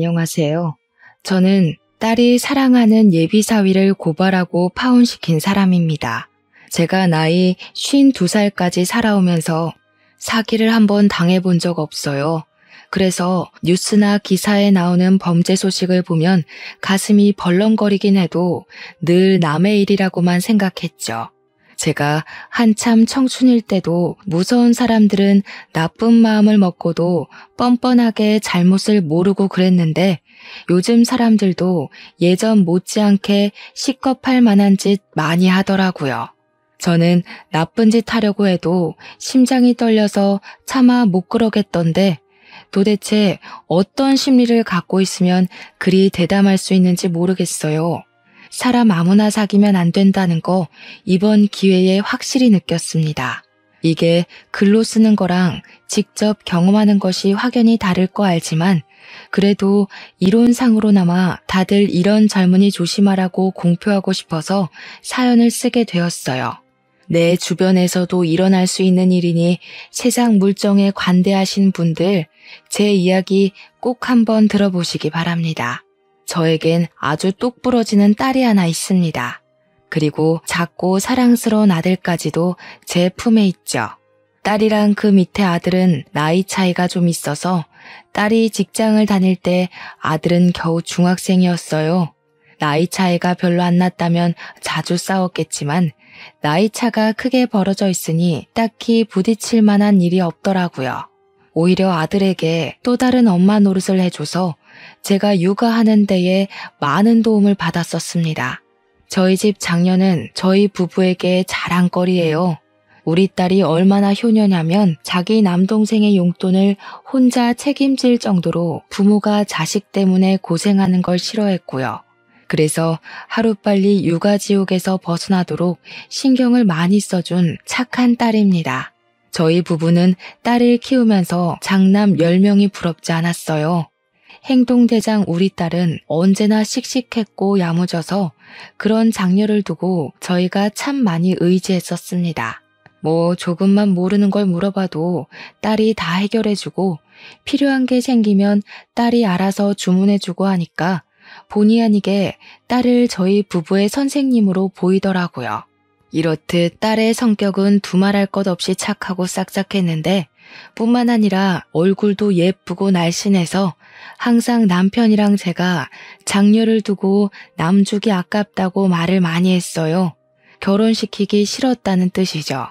안녕하세요. 저는 딸이 사랑하는 예비사위를 고발하고 파혼시킨 사람입니다. 제가 나이 52살까지 살아오면서 사기를 한번 당해본 적 없어요. 그래서 뉴스나 기사에 나오는 범죄 소식을 보면 가슴이 벌렁거리긴 해도 늘 남의 일이라고만 생각했죠. 제가 한참 청춘일 때도 무서운 사람들은 나쁜 마음을 먹고도 뻔뻔하게 잘못을 모르고 그랬는데 요즘 사람들도 예전 못지않게 시겁할 만한 짓 많이 하더라고요. 저는 나쁜 짓 하려고 해도 심장이 떨려서 차마 못 그러겠던데 도대체 어떤 심리를 갖고 있으면 그리 대담할 수 있는지 모르겠어요. 사람 아무나 사귀면 안 된다는 거 이번 기회에 확실히 느꼈습니다. 이게 글로 쓰는 거랑 직접 경험하는 것이 확연히 다를 거 알지만 그래도 이론상으로나마 다들 이런 젊은이 조심하라고 공표하고 싶어서 사연을 쓰게 되었어요. 내 주변에서도 일어날 수 있는 일이니 세상 물정에 관대하신 분들 제 이야기 꼭 한번 들어보시기 바랍니다. 저에겐 아주 똑부러지는 딸이 하나 있습니다. 그리고 작고 사랑스러운 아들까지도 제 품에 있죠. 딸이랑 그 밑에 아들은 나이 차이가 좀 있어서 딸이 직장을 다닐 때 아들은 겨우 중학생이었어요. 나이 차이가 별로 안 났다면 자주 싸웠겠지만 나이 차가 크게 벌어져 있으니 딱히 부딪힐 만한 일이 없더라고요. 오히려 아들에게 또 다른 엄마 노릇을 해줘서 제가 육아하는 데에 많은 도움을 받았었습니다. 저희 집 장녀는 저희 부부에게 자랑거리예요. 우리 딸이 얼마나 효녀냐면 자기 남동생의 용돈을 혼자 책임질 정도로 부모가 자식 때문에 고생하는 걸 싫어했고요. 그래서 하루빨리 육아지옥에서 벗어나도록 신경을 많이 써준 착한 딸입니다. 저희 부부는 딸을 키우면서 장남 10명이 부럽지 않았어요. 행동대장 우리 딸은 언제나 씩씩했고 야무져서 그런 장녀를 두고 저희가 참 많이 의지했었습니다. 조금만 모르는 걸 물어봐도 딸이 다 해결해주고 필요한 게 생기면 딸이 알아서 주문해주고 하니까 본의 아니게 딸을 저희 부부의 선생님으로 보이더라고요. 이렇듯 딸의 성격은 두말할 것 없이 착하고 싹싹했는데 뿐만 아니라 얼굴도 예쁘고 날씬해서 항상 남편이랑 제가 장녀를 두고 남주기 아깝다고 말을 많이 했어요. 결혼시키기 싫었다는 뜻이죠.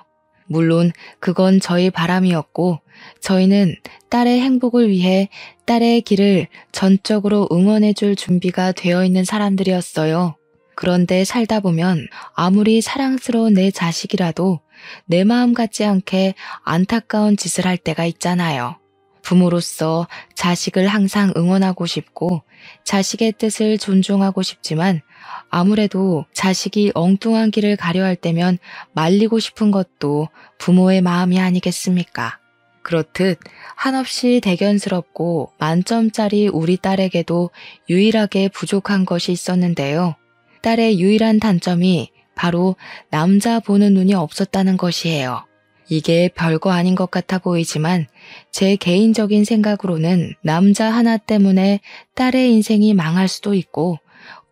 물론 그건 저희 바람이었고 저희는 딸의 행복을 위해 딸의 길을 전적으로 응원해줄 준비가 되어 있는 사람들이었어요. 그런데 살다 보면 아무리 사랑스러운 내 자식이라도 내 마음 같지 않게 안타까운 짓을 할 때가 있잖아요. 부모로서 자식을 항상 응원하고 싶고 자식의 뜻을 존중하고 싶지만 아무래도 자식이 엉뚱한 길을 가려 할 때면 말리고 싶은 것도 부모의 마음이 아니겠습니까? 그렇듯 한없이 대견스럽고 만점짜리 우리 딸에게도 유일하게 부족한 것이 있었는데요. 딸의 유일한 단점이 바로 남자 보는 눈이 없었다는 것이에요. 이게 별거 아닌 것 같아 보이지만 제 개인적인 생각으로는 남자 하나 때문에 딸의 인생이 망할 수도 있고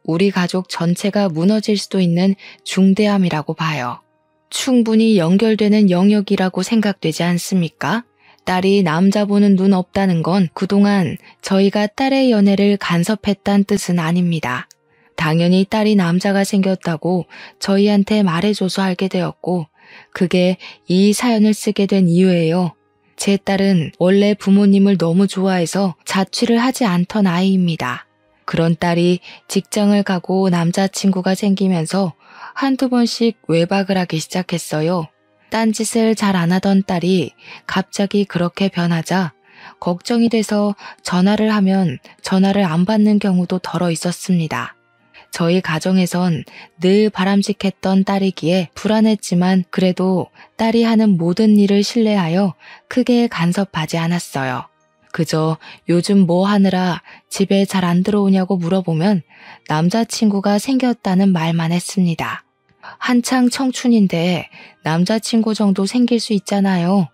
우리 가족 전체가 무너질 수도 있는 중대함이라고 봐요. 충분히 연결되는 영역이라고 생각되지 않습니까? 딸이 남자 보는 눈 없다는 건 그동안 저희가 딸의 연애를 간섭했다는 뜻은 아닙니다. 당연히 딸이 남자가 생겼다고 저희한테 말해줘서 알게 되었고 그게 이 사연을 쓰게 된 이유예요. 제 딸은 원래 부모님을 너무 좋아해서 자취를 하지 않던 아이입니다. 그런 딸이 직장을 가고 남자친구가 생기면서 한두 번씩 외박을 하기 시작했어요. 딴짓을 잘 안 하던 딸이 갑자기 그렇게 변하자 걱정이 돼서 전화를 하면 전화를 안 받는 경우도 덜어 있었습니다. 저희 가정에선 늘 바람직했던 딸이기에 불안했지만 그래도 딸이 하는 모든 일을 신뢰하여 크게 간섭하지 않았어요. 그저 요즘 뭐 하느라 집에 잘 안 들어오냐고 물어보면 남자친구가 생겼다는 말만 했습니다. 한창 청춘인데 남자친구 정도 생길 수 있잖아요.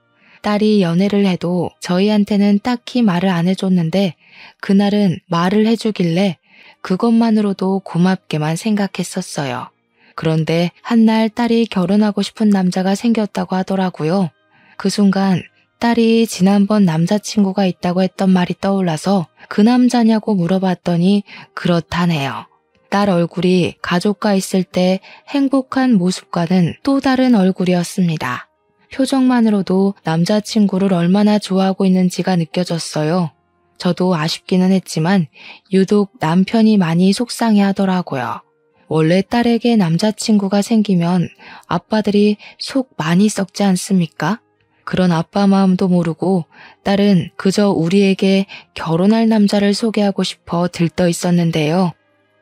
딸이 연애를 해도 저희한테는 딱히 말을 안 해줬는데 그날은 말을 해주길래 그것만으로도 고맙게만 생각했었어요. 그런데 한날 딸이 결혼하고 싶은 남자가 생겼다고 하더라고요. 그 순간 딸이 지난번 남자친구가 있다고 했던 말이 떠올라서 그 남자냐고 물어봤더니 그렇다네요. 딸 얼굴이 가족과 있을 때 행복한 모습과는 또 다른 얼굴이었습니다. 표정만으로도 남자친구를 얼마나 좋아하고 있는지가 느껴졌어요. 저도 아쉽기는 했지만 유독 남편이 많이 속상해 하더라고요. 원래 딸에게 남자친구가 생기면 아빠들이 속 많이 썩지 않습니까? 그런 아빠 마음도 모르고 딸은 그저 우리에게 결혼할 남자를 소개하고 싶어 들떠 있었는데요.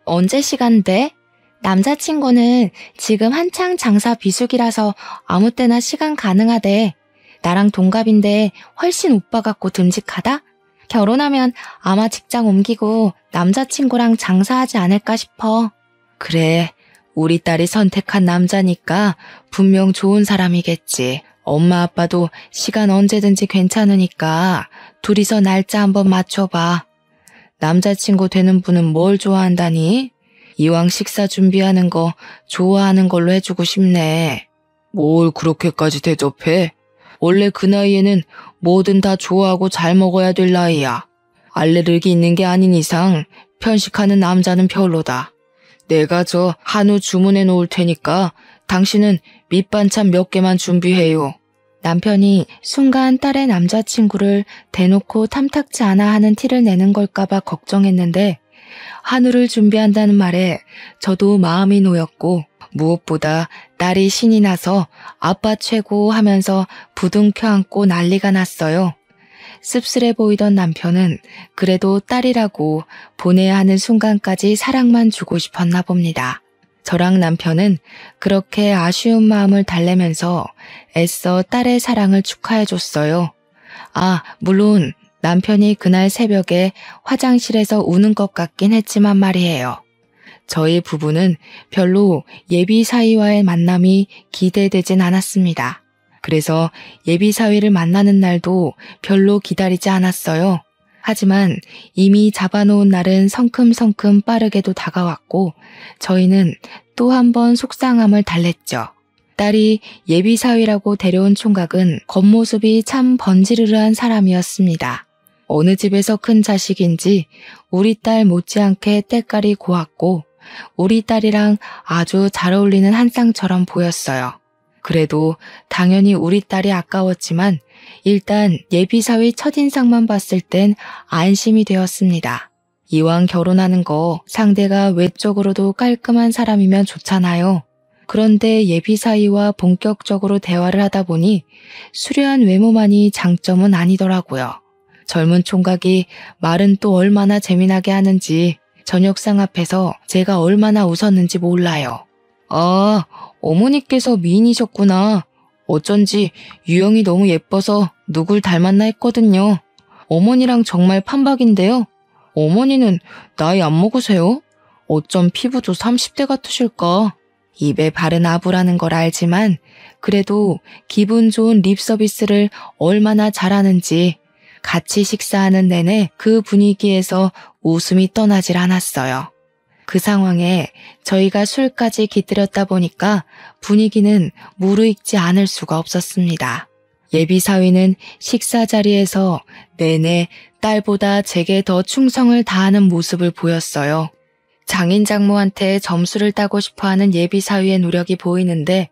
언제 시간 돼? 남자친구는 지금 한창 장사 비수기라서 아무 때나 시간 가능하대. 나랑 동갑인데 훨씬 오빠 같고 듬직하다? 결혼하면 아마 직장 옮기고 남자친구랑 장사하지 않을까 싶어. 그래, 우리 딸이 선택한 남자니까 분명 좋은 사람이겠지. 엄마 아빠도 시간 언제든지 괜찮으니까 둘이서 날짜 한번 맞춰봐. 남자친구 되는 분은 뭘 좋아한다니? 이왕 식사 준비하는 거 좋아하는 걸로 해주고 싶네. 뭘 그렇게까지 대접해? 원래 그 나이에는 뭐든 다 좋아하고 잘 먹어야 될 나이야. 알레르기 있는 게 아닌 이상 편식하는 남자는 별로다. 내가 저 한우 주문해 놓을 테니까 당신은 밑반찬 몇 개만 준비해요. 남편이 순간 딸의 남자친구를 대놓고 탐탁지 않아 하는 티를 내는 걸까봐 걱정했는데 한우를 준비한다는 말에 저도 마음이 놓였고 무엇보다 딸이 신이 나서 아빠 최고 하면서 부둥켜 안고 난리가 났어요. 씁쓸해 보이던 남편은 그래도 딸이라고 보내야 하는 순간까지 사랑만 주고 싶었나 봅니다. 저랑 남편은 그렇게 아쉬운 마음을 달래면서 애써 딸의 사랑을 축하해줬어요. 물론 남편이 그날 새벽에 화장실에서 우는 것 같긴 했지만 말이에요. 저희 부부는 별로 예비 사위와의 만남이 기대되진 않았습니다. 그래서 예비 사위를 만나는 날도 별로 기다리지 않았어요. 하지만 이미 잡아놓은 날은 성큼성큼 빠르게도 다가왔고 저희는 또 한 번 속상함을 달랬죠. 딸이 예비 사위라고 데려온 총각은 겉모습이 참 번지르르한 사람이었습니다. 어느 집에서 큰 자식인지 우리 딸 못지않게 때깔이 고왔고 우리 딸이랑 아주 잘 어울리는 한 쌍처럼 보였어요. 그래도 당연히 우리 딸이 아까웠지만 일단 예비사위 첫인상만 봤을 땐 안심이 되었습니다. 이왕 결혼하는 거 상대가 외적으로도 깔끔한 사람이면 좋잖아요. 그런데 예비사위와 본격적으로 대화를 하다 보니 수려한 외모만이 장점은 아니더라고요. 젊은 총각이 말은 또 얼마나 재미나게 하는지 저녁상 앞에서 제가 얼마나 웃었는지 몰라요. 어머니께서 미인이셨구나. 어쩐지 유형이 너무 예뻐서 누굴 닮았나 했거든요. 어머니랑 정말 판박인데요. 어머니는 나이 안 먹으세요? 어쩜 피부도 30대 같으실까? 입에 바른 아부라는 걸 알지만 그래도 기분 좋은 립 서비스를 얼마나 잘하는지 같이 식사하는 내내 그 분위기에서 웃음이 떠나질 않았어요. 그 상황에 저희가 술까지 깃들였다 보니까 분위기는 무르익지 않을 수가 없었습니다. 예비사위는 식사 자리에서 내내 딸보다 제게 더 충성을 다하는 모습을 보였어요. 장인 장모한테 점수를 따고 싶어하는 예비사위의 노력이 보이는데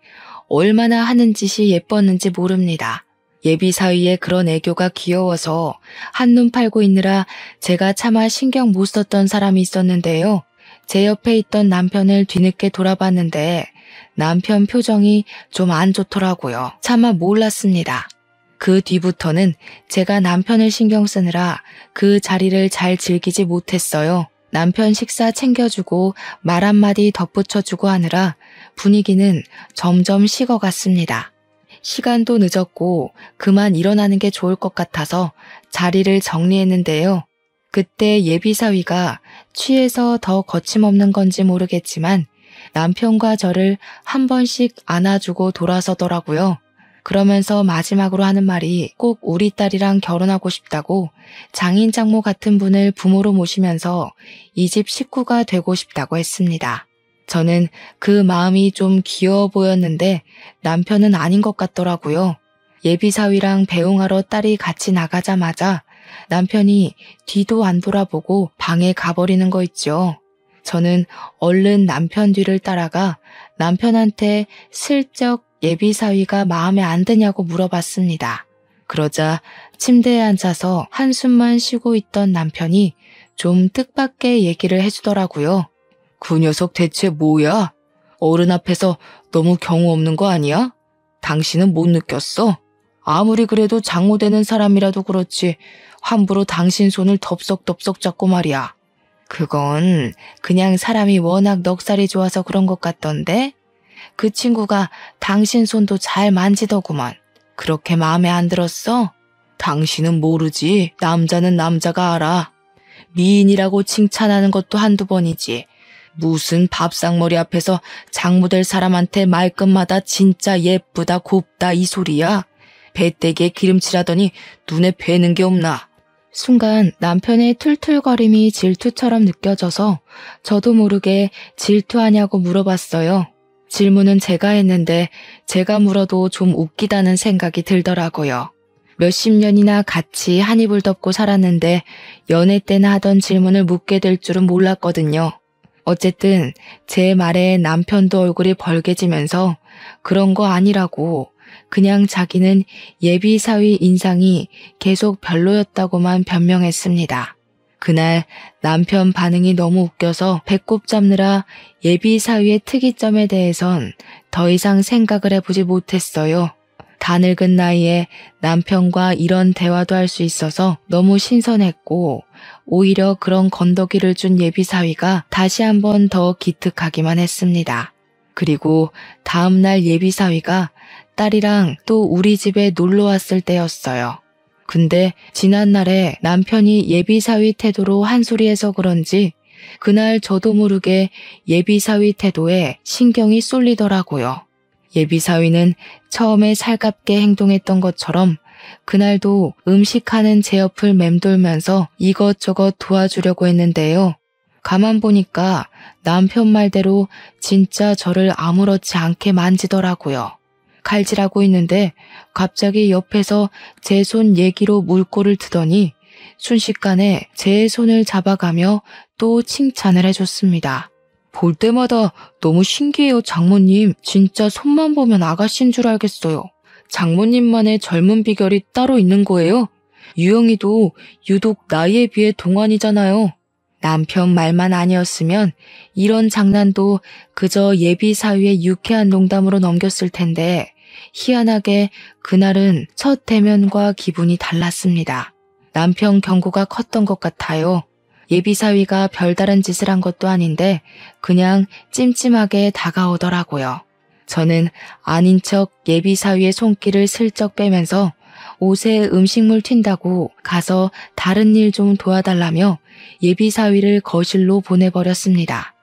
얼마나 하는 짓이 예뻤는지 모릅니다. 예비사위의 그런 애교가 귀여워서 한눈 팔고 있느라 제가 차마 신경 못 썼던 사람이 있었는데요. 제 옆에 있던 남편을 뒤늦게 돌아봤는데 남편 표정이 좀 안 좋더라고요. 차마 몰랐습니다. 그 뒤부터는 제가 남편을 신경 쓰느라 그 자리를 잘 즐기지 못했어요. 남편 식사 챙겨주고 말 한마디 덧붙여주고 하느라 분위기는 점점 식어갔습니다. 시간도 늦었고 그만 일어나는 게 좋을 것 같아서 자리를 정리했는데요. 그때 예비사위가 취해서 더 거침없는 건지 모르겠지만 남편과 저를 한 번씩 안아주고 돌아서더라고요. 그러면서 마지막으로 하는 말이 꼭 우리 딸이랑 결혼하고 싶다고 장인 장모 같은 분을 부모로 모시면서 이 집 식구가 되고 싶다고 했습니다. 저는 그 마음이 좀 귀여워 보였는데 남편은 아닌 것 같더라고요. 예비사위랑 배웅하러 딸이 같이 나가자마자 남편이 뒤도 안 돌아보고 방에 가버리는 거 있죠. 저는 얼른 남편 뒤를 따라가 남편한테 슬쩍 예비사위가 마음에 안 드냐고 물어봤습니다. 그러자 침대에 앉아서 한숨만 쉬고 있던 남편이 좀 뜻밖의 얘기를 해주더라고요. 그 녀석 대체 뭐야? 어른 앞에서 너무 경우 없는 거 아니야? 당신은 못 느꼈어? 아무리 그래도 장모 되는 사람이라도 그렇지 함부로 당신 손을 덥석덥석 잡고 말이야. 그건 그냥 사람이 워낙 넉살이 좋아서 그런 것 같던데? 그 친구가 당신 손도 잘 만지더구먼. 그렇게 마음에 안 들었어? 당신은 모르지. 남자는 남자가 알아. 미인이라고 칭찬하는 것도 한두 번이지. 무슨 밥상머리 앞에서 장모 될 사람한테 말끝마다 진짜 예쁘다 곱다 이 소리야. 배때기에 기름칠하더니 눈에 뵈는 게 없나. 순간 남편의 툴툴거림이 질투처럼 느껴져서 저도 모르게 질투하냐고 물어봤어요. 질문은 제가 했는데 제가 물어도 좀 웃기다는 생각이 들더라고요. 몇십 년이나 같이 한 이불 덮고 살았는데 연애 때나 하던 질문을 묻게 될 줄은 몰랐거든요. 어쨌든 제 말에 남편도 얼굴이 벌개지면서 그런 거 아니라고 그냥 자기는 예비사위 인상이 계속 별로였다고만 변명했습니다. 그날 남편 반응이 너무 웃겨서 배꼽 잡느라 예비사위의 특이점에 대해선 더 이상 생각을 해보지 못했어요. 다 늙은 나이에 남편과 이런 대화도 할 수 있어서 너무 신선했고 오히려 그런 건더기를 준 예비사위가 다시 한번 더 기특하기만 했습니다. 그리고 다음날 예비사위가 딸이랑 또 우리 집에 놀러 왔을 때였어요. 근데 지난날에 남편이 예비사위 태도로 한 소리해서 그런지 그날 저도 모르게 예비사위 태도에 신경이 쏠리더라고요. 예비사위는 처음에 살갑게 행동했던 것처럼 그날도 음식하는 제 옆을 맴돌면서 이것저것 도와주려고 했는데요. 가만 보니까 남편 말대로 진짜 저를 아무렇지 않게 만지더라고요. 칼질하고 있는데 갑자기 옆에서 제 손 얘기로 물꼬를 트더니 순식간에 제 손을 잡아가며 또 칭찬을 해줬습니다. 볼 때마다 너무 신기해요, 장모님. 진짜 손만 보면 아가씨인 줄 알겠어요. 장모님만의 젊은 비결이 따로 있는 거예요? 유영이도 유독 나이에 비해 동안이잖아요. 남편 말만 아니었으면 이런 장난도 그저 예비사위의 유쾌한 농담으로 넘겼을 텐데 희한하게 그날은 첫 대면과 기분이 달랐습니다. 남편 경고가 컸던 것 같아요. 예비사위가 별다른 짓을 한 것도 아닌데 그냥 찜찜하게 다가오더라고요. 저는 아닌 척 예비사위의 손길을 슬쩍 빼면서 옷에 음식물 튄다고 가서 다른 일 좀 도와달라며 예비사위를 거실로 보내버렸습니다.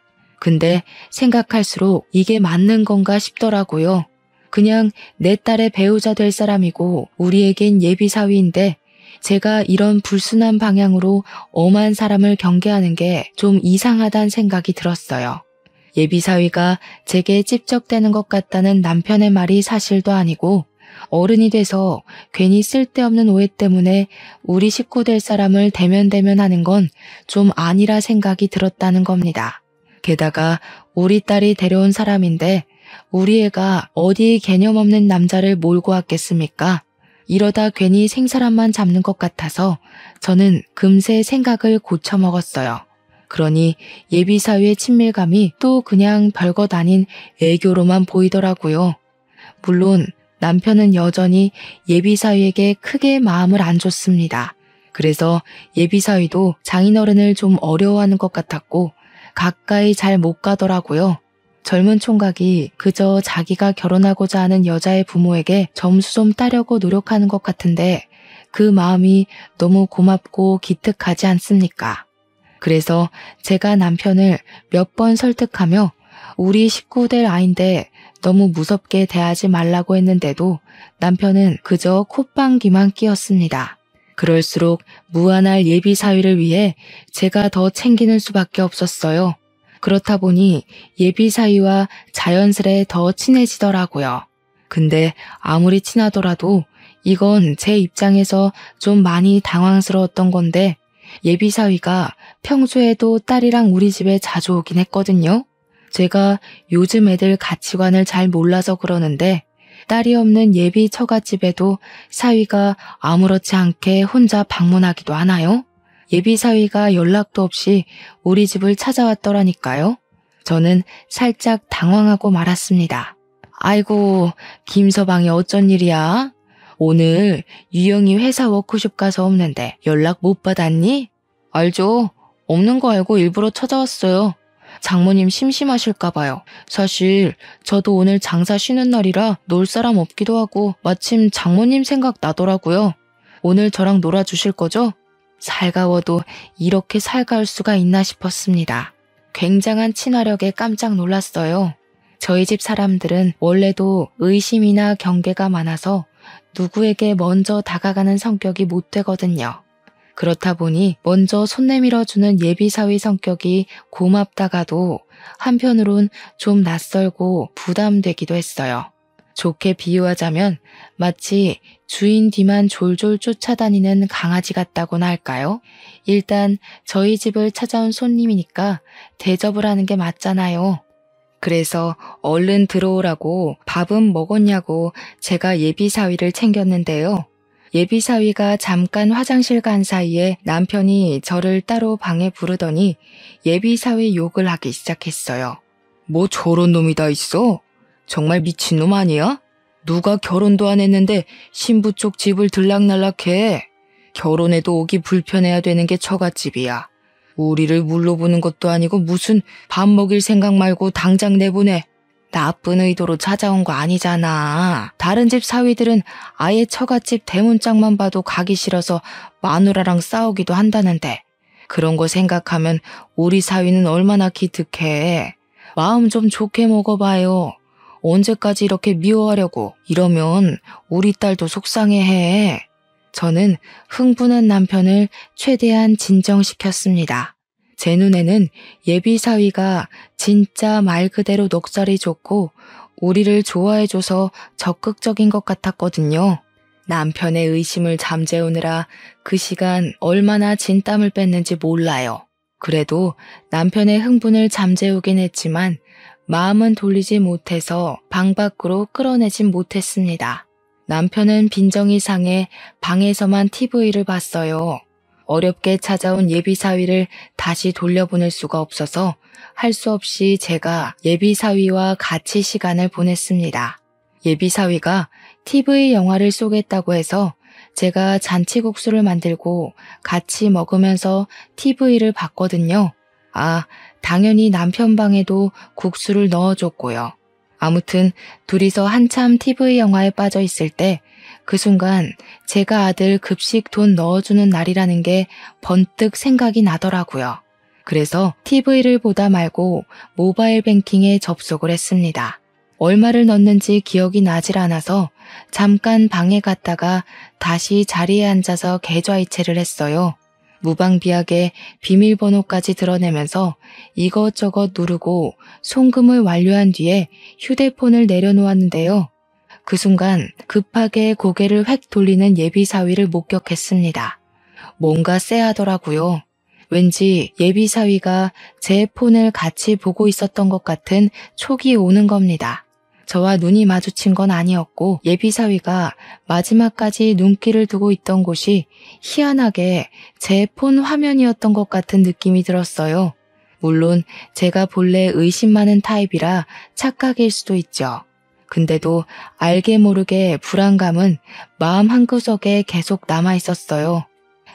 근데 생각할수록 이게 맞는 건가 싶더라고요. 그냥 내 딸의 배우자 될 사람이고 우리에겐 예비사위인데 제가 이런 불순한 방향으로 엄한 사람을 경계하는 게 좀 이상하다는 생각이 들었어요. 예비사위가 제게 찝적대는 것 같다는 남편의 말이 사실도 아니고 어른이 돼서 괜히 쓸데없는 오해 때문에 우리 식구 될 사람을 대면대면하는 건 좀 아니라 생각이 들었다는 겁니다. 게다가 우리 딸이 데려온 사람인데 우리 애가 어디 개념 없는 남자를 몰고 왔겠습니까? 이러다 괜히 생사람만 잡는 것 같아서 저는 금세 생각을 고쳐먹었어요. 그러니 예비사위의 친밀감이 또 그냥 별것 아닌 애교로만 보이더라고요. 물론 남편은 여전히 예비사위에게 크게 마음을 안 줬습니다. 그래서 예비사위도 장인어른을 좀 어려워하는 것 같았고 가까이 잘 못 가더라고요. 젊은 총각이 그저 자기가 결혼하고자 하는 여자의 부모에게 점수 좀 따려고 노력하는 것 같은데 그 마음이 너무 고맙고 기특하지 않습니까? 그래서 제가 남편을 몇 번 설득하며 우리 식구들 아인데 너무 무섭게 대하지 말라고 했는데도 남편은 그저 콧방귀만 뀌었습니다. 그럴수록 무한할 예비 사위를 위해 제가 더 챙기는 수밖에 없었어요. 그렇다 보니 예비 사위와 자연스레 더 친해지더라고요. 근데 아무리 친하더라도 이건 제 입장에서 좀 많이 당황스러웠던 건데 예비 사위가 평소에도 딸이랑 우리 집에 자주 오긴 했거든요. 제가 요즘 애들 가치관을 잘 몰라서 그러는데 딸이 없는 예비 처갓집에도 사위가 아무렇지 않게 혼자 방문하기도 하나요? 예비 사위가 연락도 없이 우리 집을 찾아왔더라니까요. 저는 살짝 당황하고 말았습니다. 아이고, 김서방이 어쩐 일이야? 오늘 유영이 회사 워크숍 가서 없는데 연락 못 받았니? 알죠. 없는 거 알고 일부러 찾아왔어요. 장모님 심심하실까 봐요. 사실 저도 오늘 장사 쉬는 날이라 놀 사람 없기도 하고 마침 장모님 생각 나더라고요. 오늘 저랑 놀아주실 거죠? 살가워도 이렇게 살가울 수가 있나 싶었습니다. 굉장한 친화력에 깜짝 놀랐어요. 저희 집 사람들은 원래도 의심이나 경계가 많아서 누구에게 먼저 다가가는 성격이 못 되거든요. 그렇다 보니 먼저 손 내밀어주는 예비사위 성격이 고맙다가도 한편으론 좀 낯설고 부담되기도 했어요. 좋게 비유하자면 마치 주인 뒤만 졸졸 쫓아다니는 강아지 같다고나 할까요? 일단 저희 집을 찾아온 손님이니까 대접을 하는 게 맞잖아요. 그래서 얼른 들어오라고 밥은 먹었냐고 제가 예비사위를 챙겼는데요. 예비사위가 잠깐 화장실 간 사이에 남편이 저를 따로 방에 부르더니 예비사위 욕을 하기 시작했어요. 뭐 저런 놈이 다 있어? 정말 미친놈 아니야? 누가 결혼도 안 했는데 신부 쪽 집을 들락날락해. 결혼해도 오기 불편해야 되는 게 처갓집이야. 우리를 물러보는 것도 아니고 무슨 밥 먹일 생각 말고 당장 내보내. 나쁜 의도로 찾아온 거 아니잖아. 다른 집 사위들은 아예 처갓집 대문짝만 봐도 가기 싫어서 마누라랑 싸우기도 한다는데 그런 거 생각하면 우리 사위는 얼마나 기특해. 마음 좀 좋게 먹어봐요. 언제까지 이렇게 미워하려고. 이러면 우리 딸도 속상해해. 저는 흥분한 남편을 최대한 진정시켰습니다. 제 눈에는 예비사위가 진짜 말 그대로 넉살이 좋고 우리를 좋아해줘서 적극적인 것 같았거든요. 남편의 의심을 잠재우느라 그 시간 얼마나 진땀을 뺐는지 몰라요. 그래도 남편의 흥분을 잠재우긴 했지만 마음은 돌리지 못해서 방 밖으로 끌어내진 못했습니다. 남편은 빈정이 상해 방에서만 TV를 봤어요. 어렵게 찾아온 예비사위를 다시 돌려보낼 수가 없어서 할 수 없이 제가 예비사위와 같이 시간을 보냈습니다. 예비사위가 TV 영화를 쏘겠다고 해서 제가 잔치국수를 만들고 같이 먹으면서 TV를 봤거든요. 당연히 남편 방에도 국수를 넣어줬고요. 아무튼 둘이서 한참 TV 영화에 빠져 있을 때 그 순간 제가 아들 급식 돈 넣어주는 날이라는 게 번뜩 생각이 나더라고요. 그래서 TV를 보다 말고 모바일 뱅킹에 접속을 했습니다. 얼마를 넣었는지 기억이 나질 않아서 잠깐 방에 갔다가 다시 자리에 앉아서 계좌이체를 했어요. 무방비하게 비밀번호까지 드러내면서 이것저것 누르고 송금을 완료한 뒤에 휴대폰을 내려놓았는데요. 그 순간 급하게 고개를 획 돌리는 예비사위를 목격했습니다. 뭔가 쎄하더라고요. 왠지 예비사위가 제 폰을 같이 보고 있었던 것 같은 촉이 오는 겁니다. 저와 눈이 마주친 건 아니었고 예비사위가 마지막까지 눈길을 두고 있던 곳이 희한하게 제 폰 화면이었던 것 같은 느낌이 들었어요. 물론 제가 본래 의심 많은 타입이라 착각일 수도 있죠. 근데도 알게 모르게 불안감은 마음 한구석에 계속 남아 있었어요.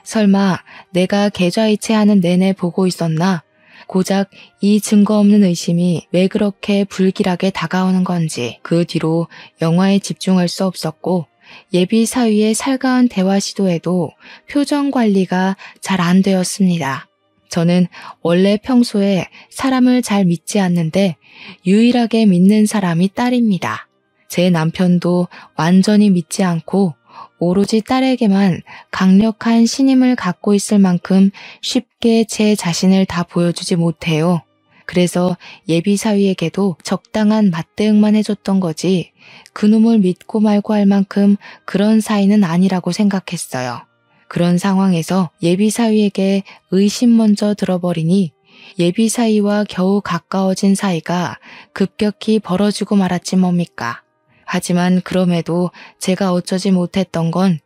설마 내가 계좌이체하는 내내 보고 있었나? 고작 이 증거 없는 의심이 왜 그렇게 불길하게 다가오는 건지 그 뒤로 영화에 집중할 수 없었고 예비 사위의 살가운 대화 시도에도 표정 관리가 잘 안 되었습니다. 저는 원래 평소에 사람을 잘 믿지 않는데 유일하게 믿는 사람이 딸입니다. 제 남편도 완전히 믿지 않고 오로지 딸에게만 강력한 신임을 갖고 있을 만큼 쉽게 제 자신을 다 보여주지 못해요. 그래서 예비사위에게도 적당한 맞대응만 해줬던 거지 그놈을 믿고 말고 할 만큼 그런 사이는 아니라고 생각했어요. 그런 상황에서 예비사위에게 의심 먼저 들어버리니 예비사위와 겨우 가까워진 사이가 급격히 벌어지고 말았지 뭡니까. 하지만 그럼에도 제가 어쩌지 못했던 건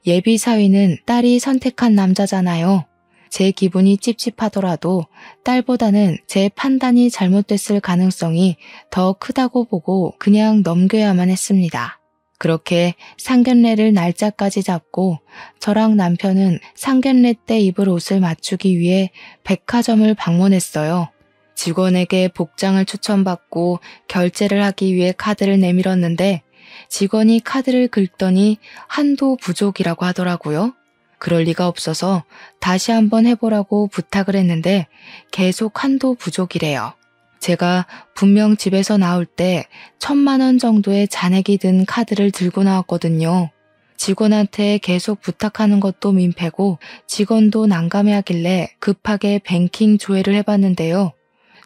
예비사위는 딸이 선택한 남자잖아요. 제 기분이 찝찝하더라도 딸보다는 제 판단이 잘못됐을 가능성이 더 크다고 보고 그냥 넘겨야만 했습니다. 그렇게 상견례를 날짜까지 잡고 저랑 남편은 상견례 때 입을 옷을 맞추기 위해 백화점을 방문했어요. 직원에게 복장을 추천받고 결제를 하기 위해 카드를 내밀었는데 직원이 카드를 긁더니 한도 부족이라고 하더라고요. 그럴 리가 없어서 다시 한번 해보라고 부탁을 했는데 계속 한도 부족이래요. 제가 분명 집에서 나올 때 1,000만 원 정도의 잔액이 든 카드를 들고 나왔거든요. 직원한테 계속 부탁하는 것도 민폐고 직원도 난감해하길래 급하게 뱅킹 조회를 해봤는데요.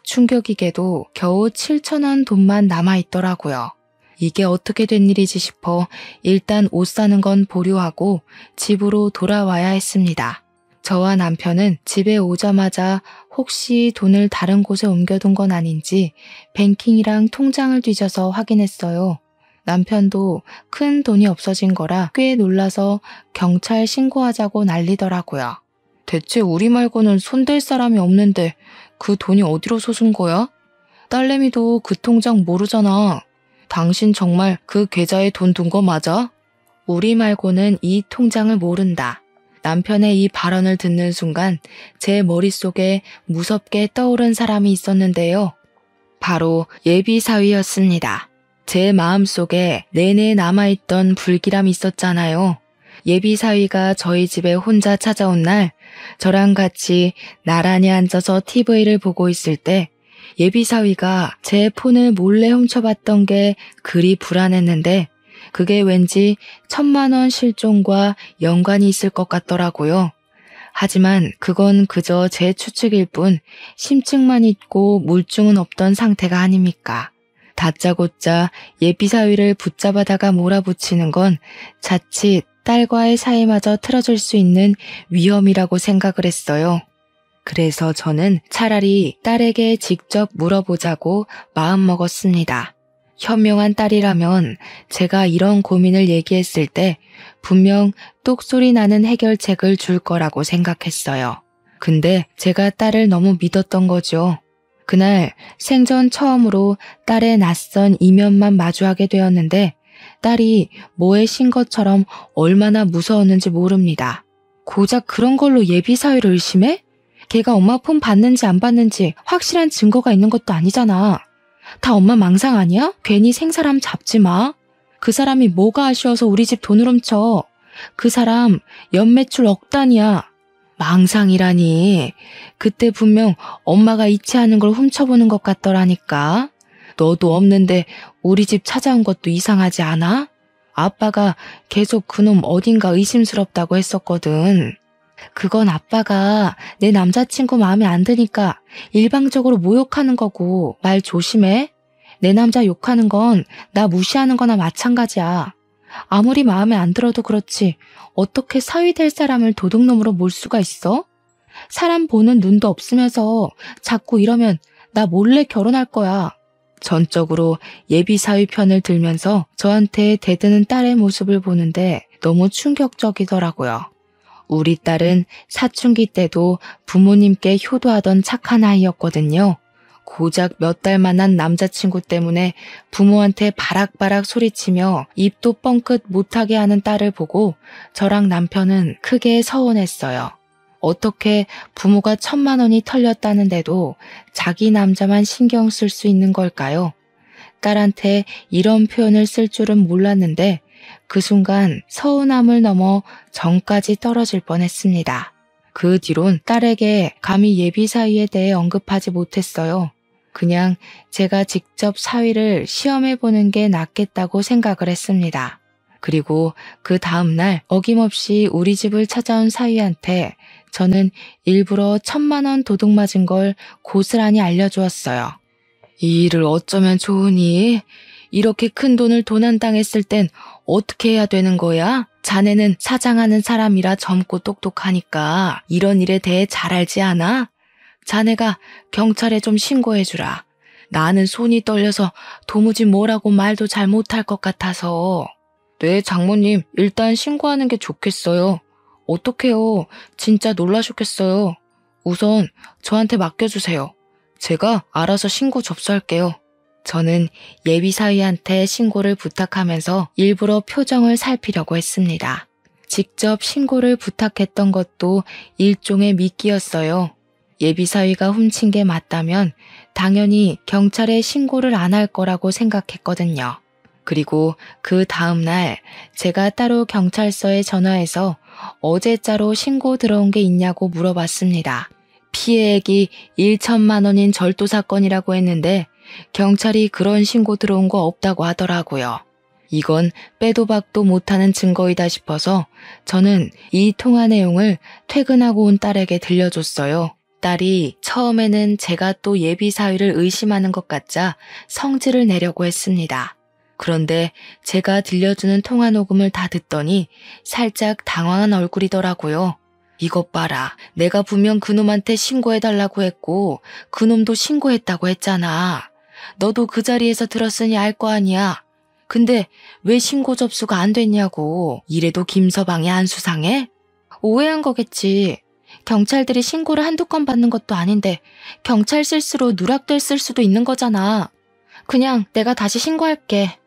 충격이게도 겨우 7,000원 돈만 남아있더라고요. 이게 어떻게 된 일이지 싶어 일단 옷 사는 건 보류하고 집으로 돌아와야 했습니다. 저와 남편은 집에 오자마자 혹시 돈을 다른 곳에 옮겨둔 건 아닌지 뱅킹이랑 통장을 뒤져서 확인했어요. 남편도 큰 돈이 없어진 거라 꽤 놀라서 경찰 신고하자고 난리더라고요. 대체 우리 말고는 손댈 사람이 없는데 그 돈이 어디로 솟은 거야? 딸내미도 그 통장 모르잖아. 당신 정말 그 계좌에 돈 둔 거 맞아? 우리 말고는 이 통장을 모른다. 남편의 이 발언을 듣는 순간 제 머릿속에 무섭게 떠오른 사람이 있었는데요. 바로 예비사위였습니다. 제 마음속에 내내 남아있던 불길함이 있었잖아요. 예비사위가 저희 집에 혼자 찾아온 날 저랑 같이 나란히 앉아서 TV를 보고 있을 때 예비사위가 제 폰을 몰래 훔쳐봤던 게 그리 불안했는데 그게 왠지 1,000만 원 실종과 연관이 있을 것 같더라고요. 하지만 그건 그저 제 추측일 뿐 심증만 있고 물증은 없던 상태가 아닙니까? 다짜고짜 예비사위를 붙잡아다가 몰아붙이는 건 자칫 딸과의 사이마저 틀어질 수 있는 위험이라고 생각을 했어요. 그래서 저는 차라리 딸에게 직접 물어보자고 마음먹었습니다. 현명한 딸이라면 제가 이런 고민을 얘기했을 때 분명 똑소리 나는 해결책을 줄 거라고 생각했어요. 근데 제가 딸을 너무 믿었던 거죠. 그날 생전 처음으로 딸의 낯선 이면만 마주하게 되었는데 딸이 뭐에 신 것처럼 얼마나 무서웠는지 모릅니다. 고작 그런 걸로 예비사위를 의심해? 걔가 엄마 폰 받는지 안 받는지 확실한 증거가 있는 것도 아니잖아. 다 엄마 망상 아니야? 괜히 생사람 잡지 마. 그 사람이 뭐가 아쉬워서 우리 집 돈을 훔쳐. 그 사람 연매출 억 단위야. 망상이라니. 그때 분명 엄마가 이체하는 걸 훔쳐보는 것 같더라니까. 너도 없는데 우리 집 찾아온 것도 이상하지 않아? 아빠가 계속 그놈 어딘가 의심스럽다고 했었거든. 그건 아빠가 내 남자친구 마음에 안 드니까 일방적으로 모욕하는 거고 말 조심해. 내 남자 욕하는 건 나 무시하는 거나 마찬가지야. 아무리 마음에 안 들어도 그렇지 어떻게 사위 될 사람을 도둑놈으로 몰 수가 있어? 사람 보는 눈도 없으면서 자꾸 이러면 나 몰래 결혼할 거야. 전적으로 예비사위 편을 들면서 저한테 대드는 딸의 모습을 보는데 너무 충격적이더라고요. 우리 딸은 사춘기 때도 부모님께 효도하던 착한 아이였거든요. 고작 몇 달 만난 남자친구 때문에 부모한테 바락바락 소리치며 입도 뻥끗 못하게 하는 딸을 보고 저랑 남편은 크게 서운했어요. 어떻게 부모가 1,000만 원이 털렸다는데도 자기 남자만 신경 쓸 수 있는 걸까요? 딸한테 이런 표현을 쓸 줄은 몰랐는데 그 순간 서운함을 넘어 정까지 떨어질 뻔했습니다. 그 뒤론 딸에게 감히 예비 사위에 대해 언급하지 못했어요. 그냥 제가 직접 사위를 시험해보는 게 낫겠다고 생각을 했습니다. 그리고 그 다음날 어김없이 우리 집을 찾아온 사위한테 저는 일부러 1,000만 원 도둑 맞은 걸 고스란히 알려주었어요. 이 일을 어쩌면 좋으니? 이렇게 큰 돈을 도난당했을 땐 어떻게 해야 되는 거야? 자네는 사장하는 사람이라 젊고 똑똑하니까 이런 일에 대해 잘 알지 않아? 자네가 경찰에 좀 신고해주라. 나는 손이 떨려서 도무지 뭐라고 말도 잘 못할 것 같아서. 네, 장모님, 일단 신고하는 게 좋겠어요. 어떡해요. 진짜 놀라셨겠어요. 우선 저한테 맡겨주세요. 제가 알아서 신고 접수할게요. 저는 예비 사위한테 신고를 부탁하면서 일부러 표정을 살피려고 했습니다. 직접 신고를 부탁했던 것도 일종의 미끼였어요. 예비 사위가 훔친 게 맞다면 당연히 경찰에 신고를 안 할 거라고 생각했거든요. 그리고 그 다음날 제가 따로 경찰서에 전화해서 어제자로 신고 들어온 게 있냐고 물어봤습니다. 피해액이 1,000만 원인 절도 사건이라고 했는데 경찰이 그런 신고 들어온 거 없다고 하더라고요. 이건 빼도 박도 못하는 증거이다 싶어서 저는 이 통화 내용을 퇴근하고 온 딸에게 들려줬어요. 딸이 처음에는 제가 또 예비 사위를 의심하는 것 같자 성질을 내려고 했습니다. 그런데 제가 들려주는 통화 녹음을 다 듣더니 살짝 당황한 얼굴이더라고요. 이것 봐라. 내가 분명 그놈한테 신고해달라고 했고 그놈도 신고했다고 했잖아. 너도 그 자리에서 들었으니 알 거 아니야. 근데 왜 신고 접수가 안 됐냐고. 이래도 김서방이 안 수상해? 오해한 거겠지. 경찰들이 신고를 한두 건 받는 것도 아닌데 경찰 실수로 누락됐을 수도 있는 거잖아. 그냥 내가 다시 신고할게.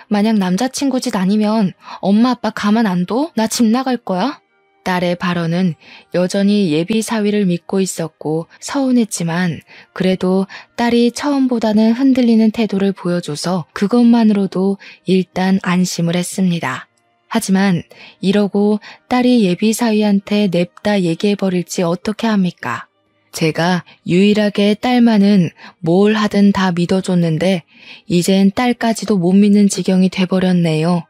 만약 남자친구 짓 아니면 엄마 아빠 가만 안 둬? 나 집 나갈 거야. 딸의 발언은 여전히 예비 사위를 믿고 있었고 서운했지만 그래도 딸이 처음보다는 흔들리는 태도를 보여줘서 그것만으로도 일단 안심을 했습니다. 하지만 이러고 딸이 예비 사위한테 냅다 얘기해버릴지 어떻게 합니까? 제가 유일하게 딸만은 뭘 하든 다 믿어줬는데 이젠 딸까지도 못 믿는 지경이 돼버렸네요.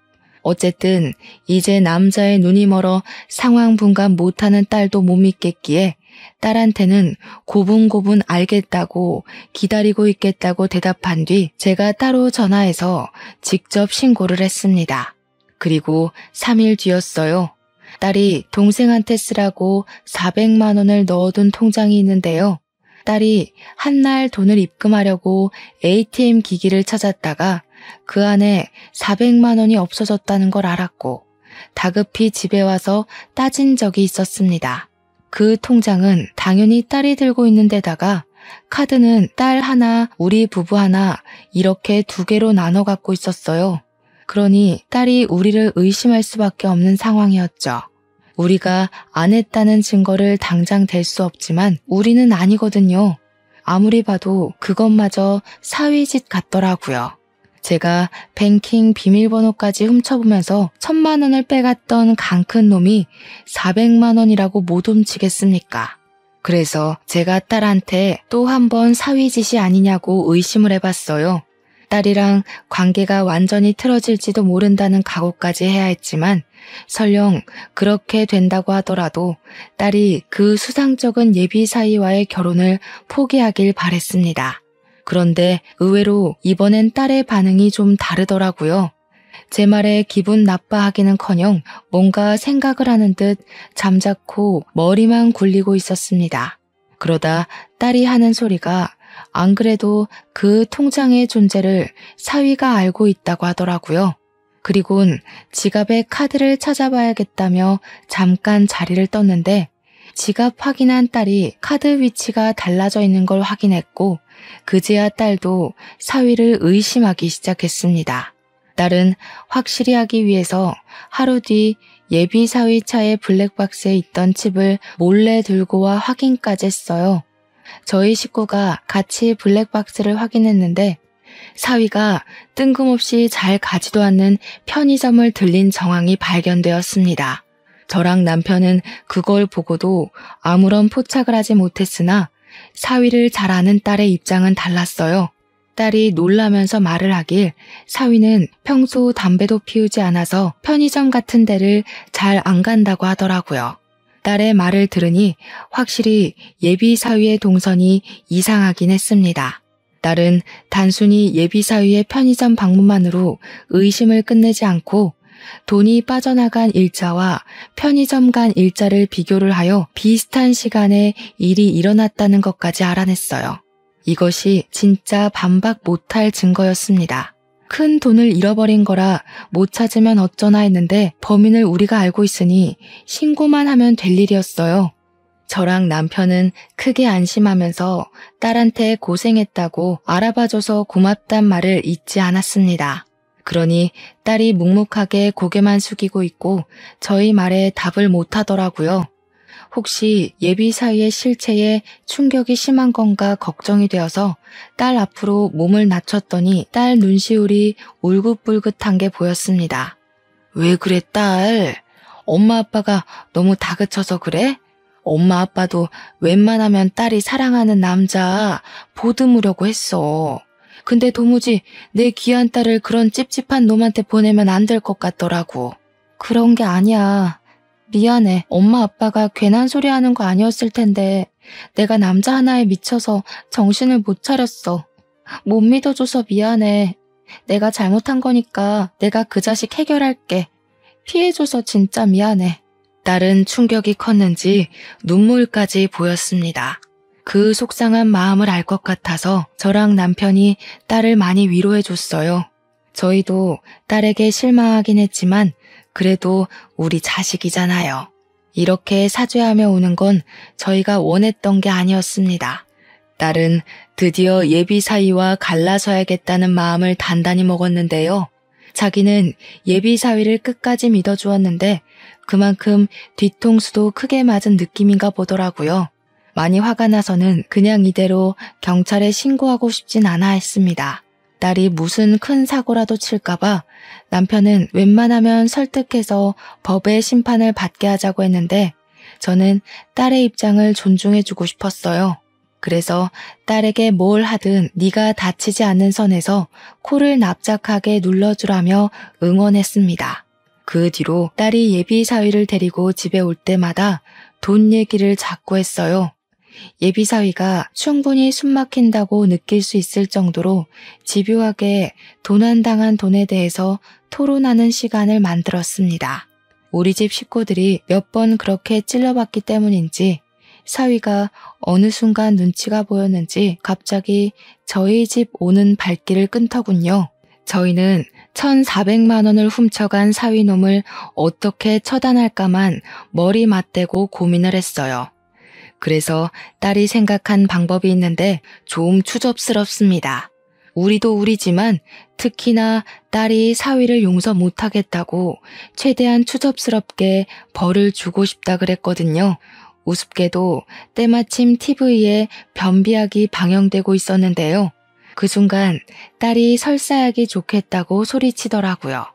어쨌든 이제 남자의 눈이 멀어 상황 분간 못하는 딸도 못 믿겠기에 딸한테는 고분고분 알겠다고 기다리고 있겠다고 대답한 뒤 제가 따로 전화해서 직접 신고를 했습니다. 그리고 3일 뒤였어요. 딸이 동생한테 쓰라고 400만 원을 넣어둔 통장이 있는데요. 딸이 한날 돈을 입금하려고 ATM 기기를 찾았다가 그 안에 400만 원이 없어졌다는 걸 알았고 다급히 집에 와서 따진 적이 있었습니다. 그 통장은 당연히 딸이 들고 있는 데다가 카드는 딸 하나, 우리 부부 하나 이렇게 2개로 나눠 갖고 있었어요. 그러니 딸이 우리를 의심할 수밖에 없는 상황이었죠. 우리가 안 했다는 증거를 당장 댈 수 없지만 우리는 아니거든요. 아무리 봐도 그것마저 사위짓 같더라고요. 제가 뱅킹 비밀번호까지 훔쳐보면서 1,000만 원을 빼갔던 강 큰 놈이 400만 원이라고 못 훔치겠습니까? 그래서 제가 딸한테 또 한 번 사위짓이 아니냐고 의심을 해봤어요. 딸이랑 관계가 완전히 틀어질지도 모른다는 각오까지 해야 했지만 설령 그렇게 된다고 하더라도 딸이 그 수상쩍은 예비 사위와의 결혼을 포기하길 바랬습니다. 그런데 의외로 이번엔 딸의 반응이 좀 다르더라고요. 제 말에 기분 나빠하기는커녕 뭔가 생각을 하는 듯 잠자코 머리만 굴리고 있었습니다. 그러다 딸이 하는 소리가 안 그래도 그 통장의 존재를 사위가 알고 있다고 하더라고요. 그리곤 지갑에 카드를 찾아봐야겠다며 잠깐 자리를 떴는데 지갑 확인한 딸이 카드 위치가 달라져 있는 걸 확인했고 그제야 딸도 사위를 의심하기 시작했습니다. 딸은 확실히 하기 위해서 하루 뒤 예비 사위 차의 블랙박스에 있던 칩을 몰래 들고 와 확인까지 했어요. 저희 식구가 같이 블랙박스를 확인했는데 사위가 뜬금없이 잘 가지도 않는 편의점을 들린 정황이 발견되었습니다. 저랑 남편은 그걸 보고도 아무런 포착을 하지 못했으나 사위를 잘 아는 딸의 입장은 달랐어요. 딸이 놀라면서 말을 하길 사위는 평소 담배도 피우지 않아서 편의점 같은 데를 잘 안 간다고 하더라고요. 딸의 말을 들으니 확실히 예비 사위의 동선이 이상하긴 했습니다. 딸은 단순히 예비 사위의 편의점 방문만으로 의심을 끝내지 않고 돈이 빠져나간 일자와 편의점 간 일자를 비교를 하여 비슷한 시간에 일이 일어났다는 것까지 알아냈어요. 이것이 진짜 반박 못할 증거였습니다. 큰 돈을 잃어버린 거라 못 찾으면 어쩌나 했는데 범인을 우리가 알고 있으니 신고만 하면 될 일이었어요. 저랑 남편은 크게 안심하면서 딸한테 고생했다고 알아봐줘서 고맙단 말을 잊지 않았습니다. 그러니 딸이 묵묵하게 고개만 숙이고 있고 저희 말에 답을 못하더라고요. 혹시 예비 사위의 실체에 충격이 심한 건가 걱정이 되어서 딸 앞으로 몸을 낮췄더니 딸 눈시울이 울긋불긋한 게 보였습니다. 왜 그래 딸? 엄마 아빠가 너무 다그쳐서 그래? 엄마 아빠도 웬만하면 딸이 사랑하는 남자 보듬으려고 했어. 근데 도무지 내 귀한 딸을 그런 찝찝한 놈한테 보내면 안 될 것 같더라고. 그런 게 아니야. 미안해. 엄마 아빠가 괜한 소리 하는 거 아니었을 텐데 내가 남자 하나에 미쳐서 정신을 못 차렸어. 못 믿어줘서 미안해. 내가 잘못한 거니까 내가 그 자식 해결할게. 피해줘서 진짜 미안해. 딸은 충격이 컸는지 눈물까지 보였습니다. 그 속상한 마음을 알 것 같아서 저랑 남편이 딸을 많이 위로해줬어요. 저희도 딸에게 실망하긴 했지만 그래도 우리 자식이잖아요. 이렇게 사죄하며 우는 건 저희가 원했던 게 아니었습니다. 딸은 드디어 예비 사위와 갈라서야겠다는 마음을 단단히 먹었는데요. 자기는 예비 사위를 끝까지 믿어주었는데 그만큼 뒤통수도 크게 맞은 느낌인가 보더라고요. 많이 화가 나서는 그냥 이대로 경찰에 신고하고 싶진 않아 했습니다. 딸이 무슨 큰 사고라도 칠까봐 남편은 웬만하면 설득해서 법의 심판을 받게 하자고 했는데 저는 딸의 입장을 존중해주고 싶었어요. 그래서 딸에게 뭘 하든 네가 다치지 않는 선에서 코를 납작하게 눌러주라며 응원했습니다. 그 뒤로 딸이 예비 사위를 데리고 집에 올 때마다 돈 얘기를 자꾸 했어요. 예비 사위가 충분히 숨막힌다고 느낄 수 있을 정도로 집요하게 도난당한 돈에 대해서 토론하는 시간을 만들었습니다. 우리 집 식구들이 몇 번 그렇게 찔러봤기 때문인지 사위가 어느 순간 눈치가 보였는지 갑자기 저희 집 오는 발길을 끊더군요. 저희는 1,400만 원을 훔쳐간 사위놈을 어떻게 처단할까만 머리 맞대고 고민을 했어요. 그래서 딸이 생각한 방법이 있는데 좀 추접스럽습니다. 우리도 우리지만 특히나 딸이 사위를 용서 못하겠다고 최대한 추접스럽게 벌을 주고 싶다 그랬거든요. 우습게도 때마침 TV에 변비약이 방영되고 있었는데요. 그 순간 딸이 설사하기 좋겠다고 소리치더라고요.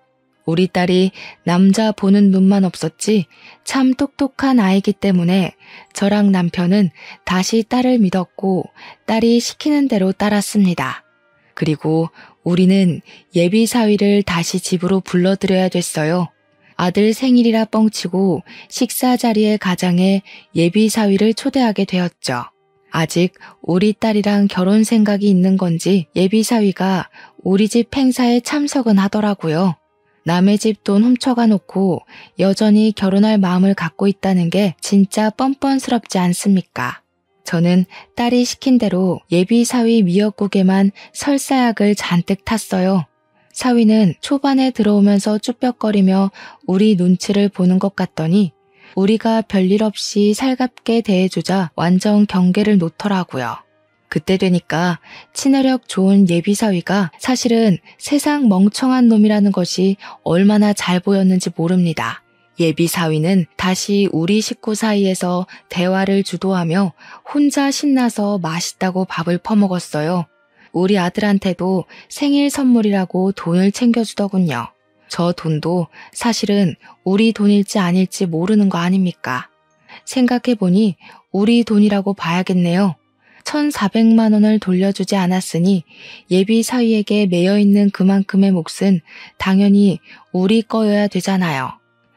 우리 딸이 남자 보는 눈만 없었지 참 똑똑한 아이기 때문에 저랑 남편은 다시 딸을 믿었고 딸이 시키는 대로 따랐습니다. 그리고 우리는 예비 사위를 다시 집으로 불러들여야 됐어요. 아들 생일이라 뻥치고 식사 자리에 가장에 예비 사위를 초대하게 되었죠. 아직 우리 딸이랑 결혼 생각이 있는 건지 예비 사위가 우리 집 행사에 참석은 하더라고요. 남의 집 돈 훔쳐가 놓고 여전히 결혼할 마음을 갖고 있다는 게 진짜 뻔뻔스럽지 않습니까? 저는 딸이 시킨 대로 예비 사위 미역국에만 설사약을 잔뜩 탔어요. 사위는 초반에 들어오면서 쭈뼛거리며 우리 눈치를 보는 것 같더니 우리가 별일 없이 살갑게 대해주자 완전 경계를 놓더라고요. 그때 되니까 친화력 좋은 예비 사위가 사실은 세상 멍청한 놈이라는 것이 얼마나 잘 보였는지 모릅니다. 예비 사위는 다시 우리 식구 사이에서 대화를 주도하며 혼자 신나서 맛있다고 밥을 퍼먹었어요. 우리 아들한테도 생일 선물이라고 돈을 챙겨주더군요. 저 돈도 사실은 우리 돈일지 아닐지 모르는 거 아닙니까? 생각해보니 우리 돈이라고 봐야겠네요. 1,400만 원을 돌려주지 않았으니 예비 사위에게 매여있는 그만큼의 몫은 당연히 우리 거여야 되잖아요.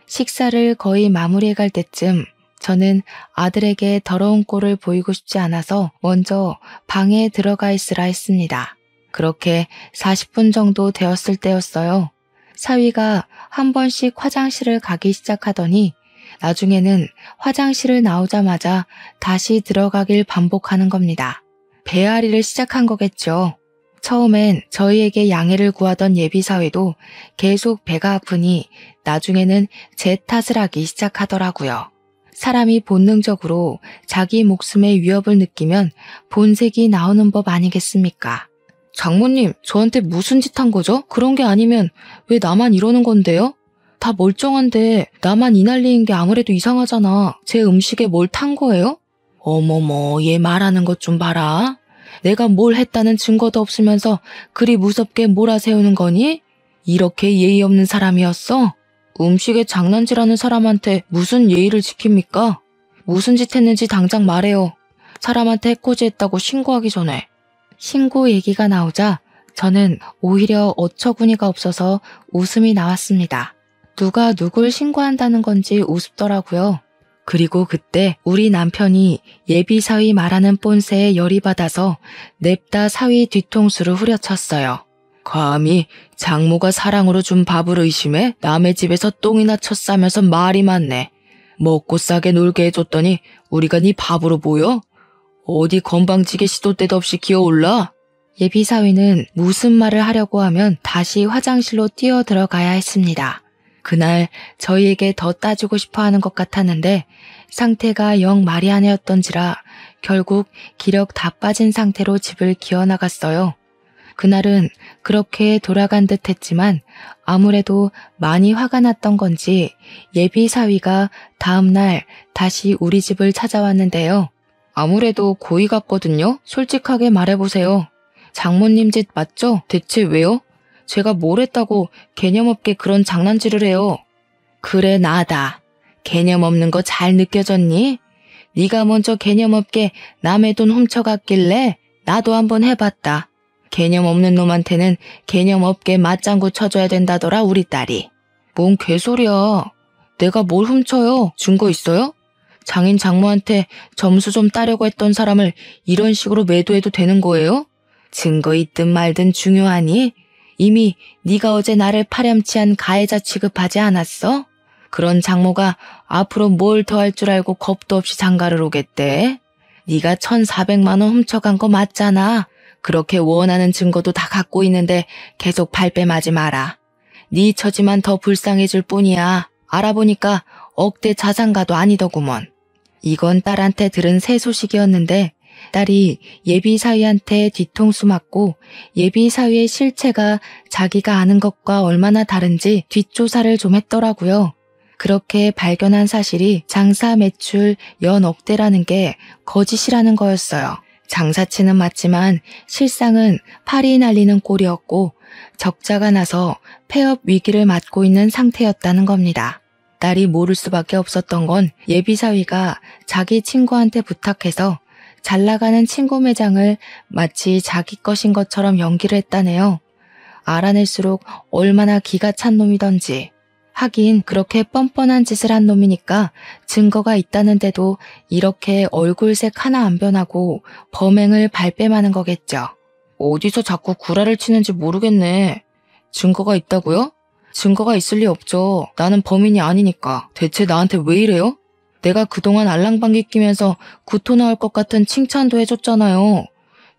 식사를 거의 마무리해갈 때쯤 저는 아들에게 더러운 꼴을 보이고 싶지 않아서 먼저 방에 들어가 있으라 했습니다. 그렇게 40분 정도 되었을 때였어요. 사위가 한 번씩 화장실을 가기 시작하더니 나중에는 화장실을 나오자마자 다시 들어가길 반복하는 겁니다. 배앓이를 시작한 거겠죠. 처음엔 저희에게 양해를 구하던 예비사위도 계속 배가 아프니 나중에는 제 탓을 하기 시작하더라고요. 사람이 본능적으로 자기 목숨의 위협을 느끼면 본색이 나오는 법 아니겠습니까? 장모님, 저한테 무슨 짓 한 거죠? 그런 게 아니면 왜 나만 이러는 건데요? 다 멀쩡한데 나만 이 난리인 게 아무래도 이상하잖아. 제 음식에 뭘 탄 거예요? 어머머, 얘 말하는 것 좀 봐라. 내가 뭘 했다는 증거도 없으면서 그리 무섭게 몰아세우는 거니? 이렇게 예의 없는 사람이었어? 음식에 장난질하는 사람한테 무슨 예의를 지킵니까? 무슨 짓 했는지 당장 말해요. 사람한테 해코지했다고 신고하기 전에. 신고 얘기가 나오자 저는 오히려 어처구니가 없어서 웃음이 나왔습니다. 누가 누굴 신고한다는 건지 우습더라고요. 그리고 그때 우리 남편이 예비 사위 말하는 꼰세에 열이 받아서 냅다 사위 뒤통수를 후려쳤어요. 감히 장모가 사랑으로 준 밥을 의심해 남의 집에서 똥이나 쳤싸면서 말이 많네. 먹고 싸게 놀게 해줬더니 우리가 네 밥으로 보여? 어디 건방지게 시도 때도 없이 기어올라? 예비 사위는 무슨 말을 하려고 하면 다시 화장실로 뛰어 들어가야 했습니다. 그날 저희에게 더 따지고 싶어 하는 것 같았는데 상태가 영 말이 안 해였던지라 결국 기력 다 빠진 상태로 집을 기어나갔어요. 그날은 그렇게 돌아간 듯 했지만 아무래도 많이 화가 났던 건지 예비 사위가 다음날 다시 우리 집을 찾아왔는데요. 아무래도 고의 같거든요. 솔직하게 말해보세요. 장모님 짓 맞죠? 대체 왜요? 제가 뭘 했다고 개념 없게 그런 장난질을 해요. 그래, 나다. 개념 없는 거 잘 느껴졌니? 네가 먼저 개념 없게 남의 돈 훔쳐갔길래 나도 한번 해봤다. 개념 없는 놈한테는 개념 없게 맞장구 쳐줘야 된다더라, 우리 딸이. 뭔 개소리야. 내가 뭘 훔쳐요? 증거 있어요? 장인 장모한테 점수 좀 따려고 했던 사람을 이런 식으로 매도해도 되는 거예요? 증거 있든 말든 중요하니? 이미 네가 어제 나를 파렴치한 가해자 취급하지 않았어? 그런 장모가 앞으로 뭘 더 할 줄 알고 겁도 없이 장가를 오겠대? 네가 1,400만 원 훔쳐간 거 맞잖아. 그렇게 원하는 증거도 다 갖고 있는데 계속 발뺌하지 마라. 네 처지만 더 불쌍해질 뿐이야. 알아보니까 억대 자산가도 아니더구먼. 이건 딸한테 들은 새 소식이었는데 딸이 예비 사위한테 뒤통수 맞고 예비 사위의 실체가 자기가 아는 것과 얼마나 다른지 뒷조사를 좀 했더라고요. 그렇게 발견한 사실이 장사 매출 연 억대라는 게 거짓이라는 거였어요. 장사치는 맞지만 실상은 팔이 날리는 꼴이었고 적자가 나서 폐업 위기를 맞고 있는 상태였다는 겁니다. 딸이 모를 수밖에 없었던 건 예비 사위가 자기 친구한테 부탁해서 잘 나가는 친구 매장을 마치 자기 것인 것처럼 연기를 했다네요. 알아낼수록 얼마나 기가 찬 놈이던지. 하긴 그렇게 뻔뻔한 짓을 한 놈이니까 증거가 있다는데도 이렇게 얼굴색 하나 안 변하고 범행을 발뺌하는 거겠죠. 어디서 자꾸 구라를 치는지 모르겠네. 증거가 있다고요? 증거가 있을 리 없죠. 나는 범인이 아니니까. 대체 나한테 왜 이래요? 내가 그동안 알랑방귀 끼면서 구토 나올 것 같은 칭찬도 해줬잖아요.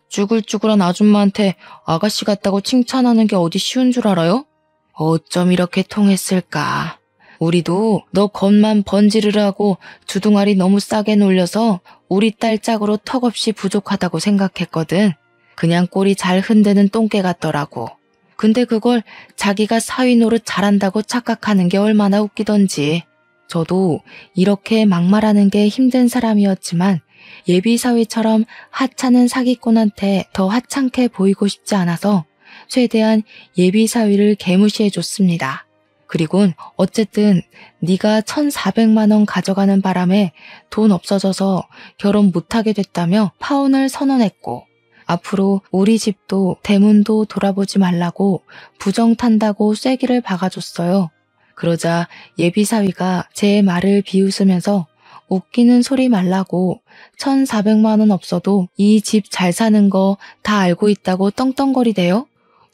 쭈글쭈글한 아줌마한테 아가씨 같다고 칭찬하는 게 어디 쉬운 줄 알아요? 어쩜 이렇게 통했을까. 우리도 너 겉만 번지르르하고 두둥아리 너무 싸게 놀려서 우리 딸 짝으로 턱없이 부족하다고 생각했거든. 그냥 꼬리 잘 흔드는 똥개 같더라고. 근데 그걸 자기가 사위 노릇 잘한다고 착각하는 게 얼마나 웃기던지. 저도 이렇게 막말하는 게 힘든 사람이었지만 예비 사위처럼 하찮은 사기꾼한테 더 하찮게 보이고 싶지 않아서 최대한 예비 사위를 개무시해줬습니다. 그리곤 어쨌든 네가 1,400만 원 가져가는 바람에 돈 없어져서 결혼 못하게 됐다며 파혼을 선언했고 앞으로 우리 집도 대문도 돌아보지 말라고 부정탄다고 쐐기를 박아줬어요. 그러자 예비사위가 제 말을 비웃으면서 웃기는 소리 말라고 1,400만 원 없어도 이 집 잘 사는 거 다 알고 있다고 떵떵거리대요.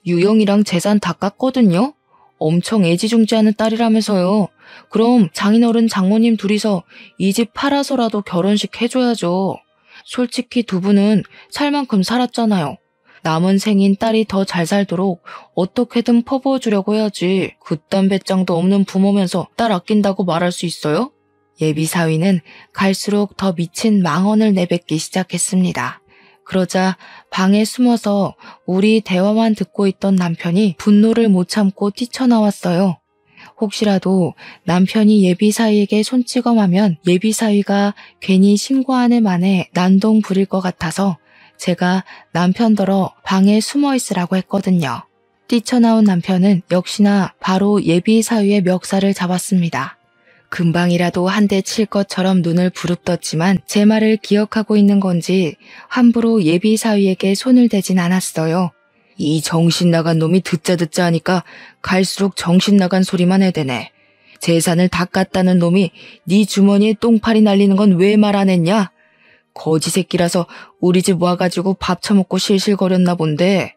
유영이랑 재산 다 깠거든요. 엄청 애지중지하는 딸이라면서요. 그럼 장인어른 장모님 둘이서 이 집 팔아서라도 결혼식 해줘야죠. 솔직히 두 분은 살 만큼 살았잖아요. 남은 생인 딸이 더 잘 살도록 어떻게든 퍼부어주려고 해야지. 그딴 배짱도 없는 부모면서 딸 아낀다고 말할 수 있어요? 예비사위는 갈수록 더 미친 망언을 내뱉기 시작했습니다. 그러자 방에 숨어서 우리 대화만 듣고 있던 남편이 분노를 못 참고 뛰쳐나왔어요. 혹시라도 남편이 예비사위에게 손찌검하면 예비사위가 괜히 신고하는 만에 난동 부릴 것 같아서 제가 남편더러 방에 숨어 있으라고 했거든요. 뛰쳐나온 남편은 역시나 바로 예비사위의 멱살을 잡았습니다. 금방이라도 한 대 칠 것처럼 눈을 부릅떴지만 제 말을 기억하고 있는 건지 함부로 예비사위에게 손을 대진 않았어요. 이 정신 나간 놈이 듣자 하니까 갈수록 정신 나간 소리만 해대네. 재산을 다 깠다는 놈이 네 주머니에 똥파리 날리는 건 왜 말 안 했냐? 거지 새끼라서 우리 집 와가지고 밥 처먹고 실실거렸나 본데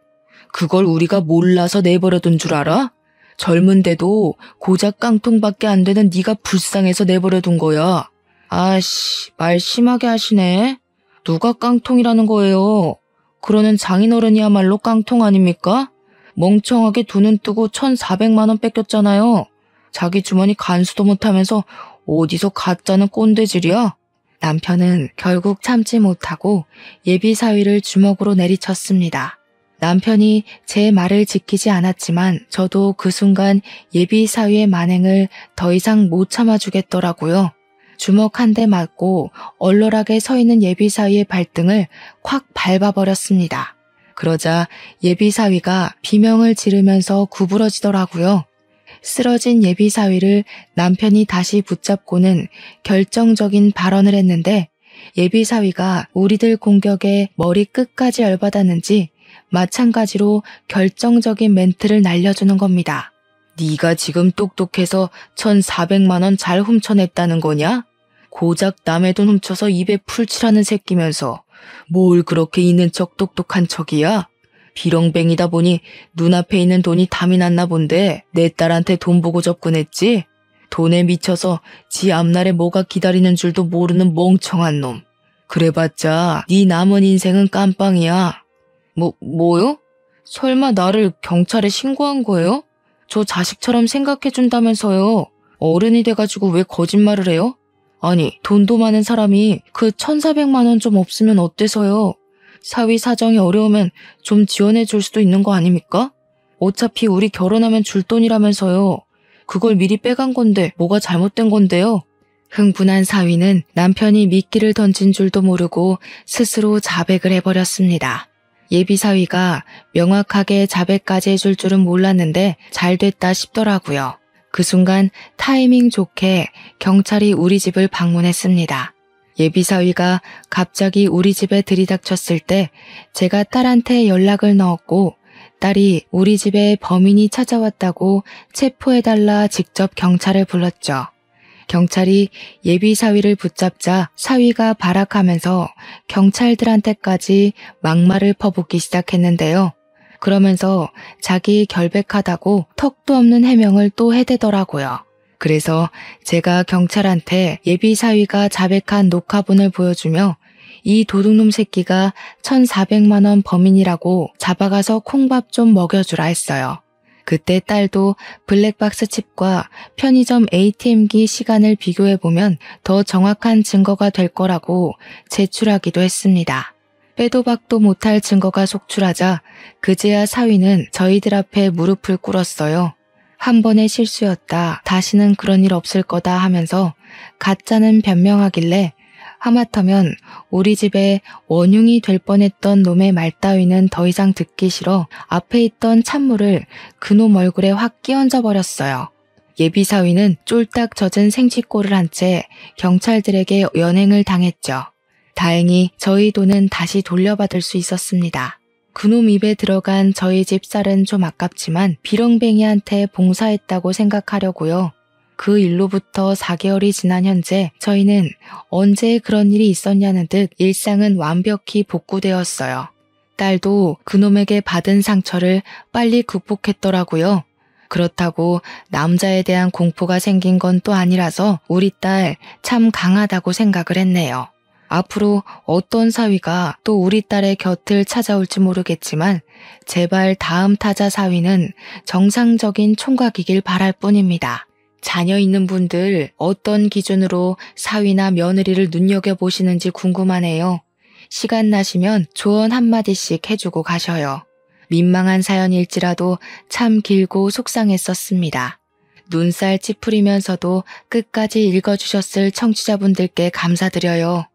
그걸 우리가 몰라서 내버려둔 줄 알아? 젊은데도 고작 깡통밖에 안 되는 네가 불쌍해서 내버려둔 거야. 아씨, 말 심하게 하시네. 누가 깡통이라는 거예요? 그러는 장인어른이야말로 깡통 아닙니까? 멍청하게 두 눈 뜨고 1,400만 원 뺏겼잖아요. 자기 주머니 간수도 못하면서 어디서 가짜는 꼰대질이야? 남편은 결국 참지 못하고 예비사위를 주먹으로 내리쳤습니다. 남편이 제 말을 지키지 않았지만 저도 그 순간 예비사위의 만행을 더 이상 못 참아주겠더라고요. 주먹 한 대 맞고 얼얼하게 서 있는 예비사위의 발등을 콱 밟아버렸습니다. 그러자 예비사위가 비명을 지르면서 구부러지더라고요. 쓰러진 예비사위를 남편이 다시 붙잡고는 결정적인 발언을 했는데 예비사위가 우리들 공격에 머리 끝까지 열받았는지 마찬가지로 결정적인 멘트를 날려주는 겁니다. 네가 지금 똑똑해서 1,400만 원 잘 훔쳐냈다는 거냐? 고작 남의 돈 훔쳐서 입에 풀칠하는 새끼면서 뭘 그렇게 있는 척 똑똑한 척이야? 비렁뱅이다 보니 눈앞에 있는 돈이 담이 났나 본데 내 딸한테 돈 보고 접근했지? 돈에 미쳐서 지 앞날에 뭐가 기다리는 줄도 모르는 멍청한 놈. 그래봤자 네 남은 인생은 깜빵이야. 뭐요? 설마 나를 경찰에 신고한 거예요? 저 자식처럼 생각해준다면서요. 어른이 돼가지고 왜 거짓말을 해요? 아니, 돈도 많은 사람이 그 1,400만 원 좀 없으면 어때서요? 사위 사정이 어려우면 좀 지원해줄 수도 있는 거 아닙니까? 어차피 우리 결혼하면 줄 돈이라면서요. 그걸 미리 빼간 건데 뭐가 잘못된 건데요? 흥분한 사위는 남편이 미끼를 던진 줄도 모르고 스스로 자백을 해버렸습니다. 예비사위가 명확하게 자백까지 해줄 줄은 몰랐는데 잘 됐다 싶더라고요. 그 순간 타이밍 좋게 경찰이 우리 집을 방문했습니다. 예비사위가 갑자기 우리 집에 들이닥쳤을 때 제가 딸한테 연락을 넣었고 딸이 우리 집에 범인이 찾아왔다고 체포해달라 직접 경찰을 불렀죠. 경찰이 예비사위를 붙잡자 사위가 발악하면서 경찰들한테까지 막말을 퍼붓기 시작했는데요. 그러면서 자기 결백하다고 턱도 없는 해명을 또 해대더라고요. 그래서 제가 경찰한테 예비사위가 자백한 녹화본을 보여주며 이 도둑놈 새끼가 1,400만 원 범인이라고 잡아가서 콩밥 좀 먹여주라 했어요. 그때 딸도 블랙박스 칩과 편의점 ATM기 시간을 비교해보면 더 정확한 증거가 될 거라고 제출하기도 했습니다. 빼도 박도 못할 증거가 속출하자 그제야 사위는 저희들 앞에 무릎을 꿇었어요. 한 번의 실수였다. 다시는 그런 일 없을 거다 하면서 가짜는 변명하길래 하마터면 우리 집에 원흉이 될 뻔했던 놈의 말 따위는 더 이상 듣기 싫어 앞에 있던 찬물을 그놈 얼굴에 확 끼얹어 버렸어요. 예비사위는 쫄딱 젖은 생쥐꼴을 한 채 경찰들에게 연행을 당했죠. 다행히 저희 돈은 다시 돌려받을 수 있었습니다. 그놈 입에 들어간 저희 집 쌀은 좀 아깝지만 비렁뱅이한테 봉사했다고 생각하려고요. 그 일로부터 4개월이 지난 현재 저희는 언제 그런 일이 있었냐는 듯 일상은 완벽히 복구되었어요. 딸도 그놈에게 받은 상처를 빨리 극복했더라고요. 그렇다고 남자에 대한 공포가 생긴 건 또 아니라서 우리 딸 참 강하다고 생각을 했네요. 앞으로 어떤 사위가 또 우리 딸의 곁을 찾아올지 모르겠지만 제발 다음 타자 사위는 정상적인 총각이길 바랄 뿐입니다. 자녀 있는 분들 어떤 기준으로 사위나 며느리를 눈여겨보시는지 궁금하네요. 시간 나시면 조언 한마디씩 해주고 가셔요. 민망한 사연일지라도 참 길고 속상했었습니다. 눈살 찌푸리면서도 끝까지 읽어주셨을 청취자분들께 감사드려요.